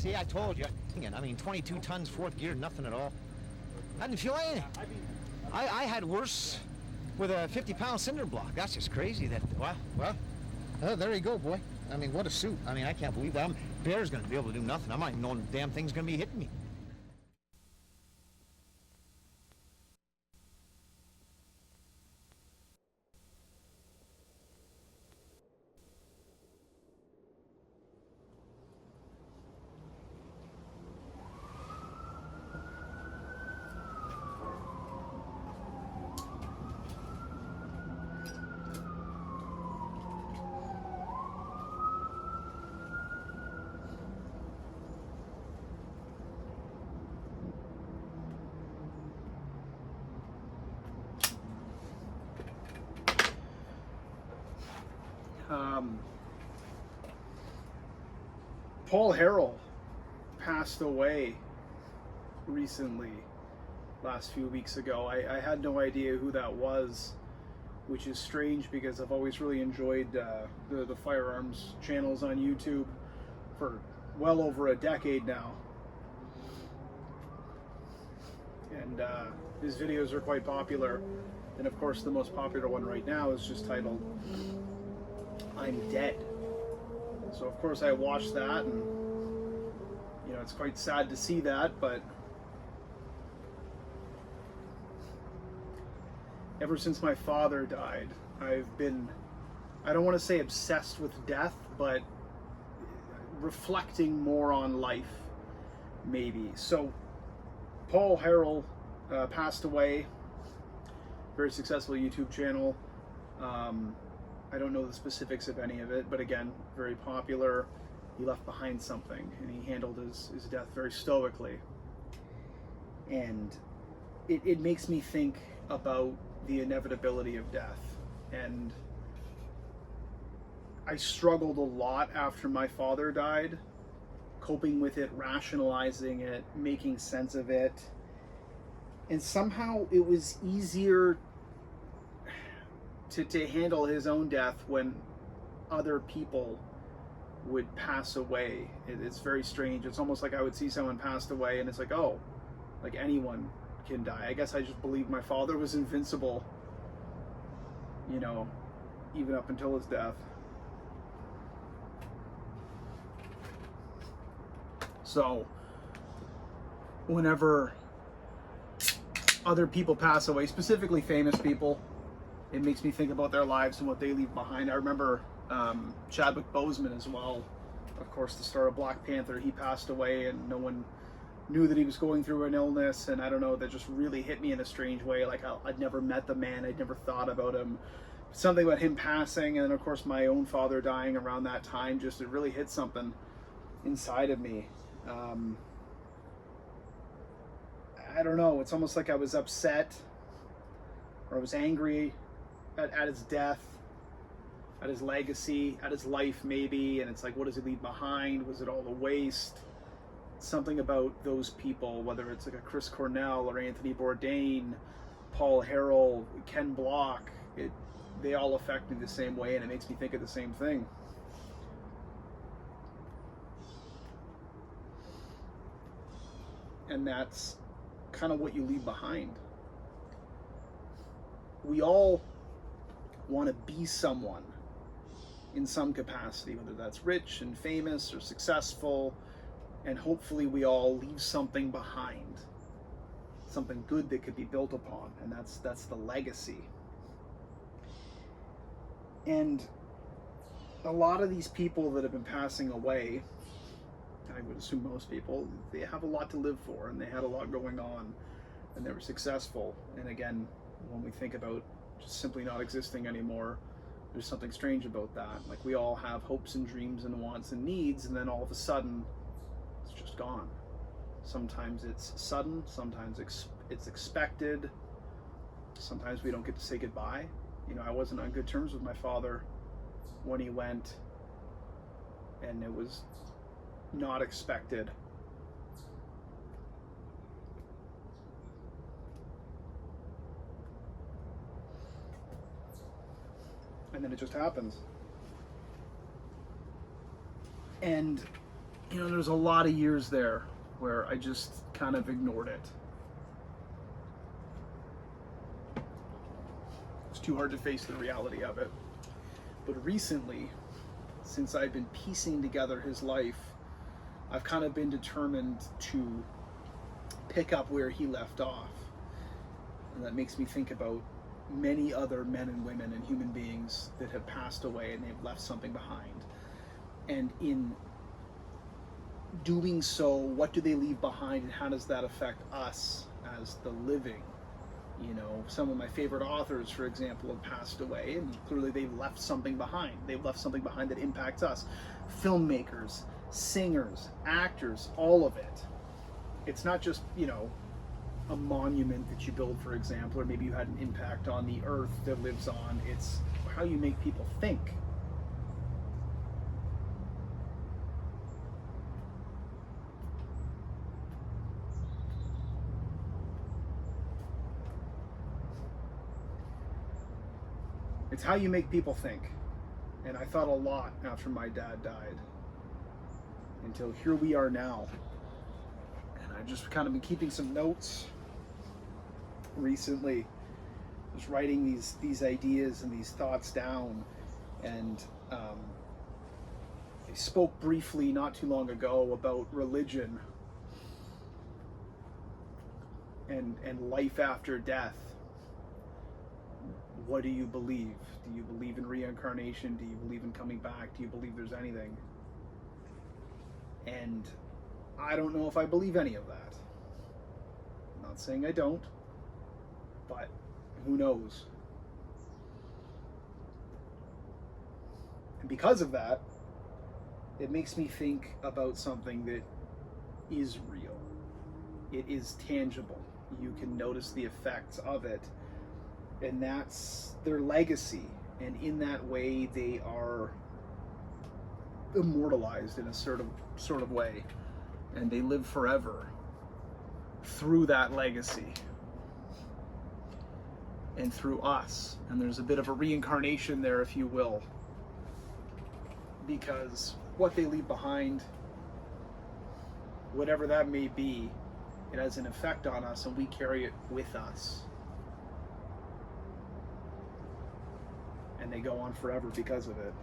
See, I told you. I mean, 22 tons, fourth gear, nothing at all. I didn't feel anything. I had worse with a 50-pound cinder block. That's just crazy. That there you go, boy. I mean, what a suit. I mean, I can't believe that. Bear's going to be able to do nothing. I might know the damn thing's going to be hitting me. Paul Harrell passed away recently, last few weeks ago. I had no idea who that was, which is strange because I've always really enjoyed the firearms channels on YouTube for well over a decade now. And his videos are quite popular. And of course the most popular one right now is just titled, I'm Dead. So of course I watched that, and you know, it's quite sad to see that, but ever since my father died, I've been, I don't want to say obsessed with death, but reflecting more on life, maybe. So Paul Harrell passed away, very successful YouTube channel. I don't know the specifics of any of it, but again, very popular. He left behind something, and he handled his death very stoically. And it makes me think about the inevitability of death. And I struggled a lot after my father died, coping with it, rationalizing it, making sense of it. And somehow it was easier to handle his own death when other people would pass away. It's very strange. It's almost like I would see someone passed away and it's like, oh, like anyone can die. I guess I just believed my father was invincible, you know, even up until his death. So whenever other people pass away, specifically famous people, it makes me think about their lives and what they leave behind. I remember Chadwick Boseman as well, of course, the star of Black Panther. He passed away and no one knew that he was going through an illness, and I don't know, that just really hit me in a strange way. Like, I'd never met the man, I'd never thought about him. Something about him passing, and then of course my own father dying around that time, just it really hit something inside of me. I don't know, it's almost like I was upset, or I was angry at his death, at his legacy, at his life maybe, and it's like, what does he leave behind? Was it all a waste? Something about those people, whether it's like a Chris Cornell or Anthony Bourdain, Paul Harrell, Ken Block, they all affect me the same way, and it makes me think of the same thing. And that's kind of what you leave behind. We all want to be someone in some capacity, whether that's rich and famous or successful, and hopefully we all leave something behind, something good that could be built upon, and that's the legacy. And a lot of these people that have been passing away, I would assume most people, they have a lot to live for, and they had a lot going on, and they were successful. And again, when we think about just simply not existing anymore, there's something strange about that. Like, we all have hopes and dreams and wants and needs, and then all of a sudden it's just gone. Sometimes it's sudden, sometimes it's expected, sometimes we don't get to say goodbye. You know, I wasn't on good terms with my father when he went, and it was not expected. And then it just happens. And you know, there's a lot of years there where I just kind of ignored it. It's too hard to face the reality of it. But recently, since I've been piecing together his life, I've kind of been determined to pick up where he left off. And that makes me think about many other men and women and human beings that have passed away and they've left something behind. And in doing so, what do they leave behind and how does that affect us as the living? You know, some of my favorite authors, for example, have passed away, and clearly they've left something behind. They've left something behind that impacts us. Filmmakers, singers, actors, all of it. It's not just, you know, a monument that you build, for example, or maybe you had an impact on the earth that lives on. It's how you make people think. It's how you make people think. And I thought a lot after my dad died. Until here we are now. And I've just kind of been keeping some notes recently. Just writing these ideas and these thoughts down. And I spoke briefly not too long ago about religion and life after death. What do you believe? Do you believe in reincarnation? Do you believe in coming back? Do you believe there's anything? And I don't know if I believe any of that. I'm not saying I don't, but who knows? And because of that, it makes me think about something that is real. It is tangible. You can notice the effects of it. And that's their legacy. And in that way, they are immortalized in a sort of way. And they live forever through that legacy. And through us. And there's a bit of a reincarnation there, if you will. Because what they leave behind, whatever that may be, it has an effect on us and we carry it with us. And they go on forever because of it.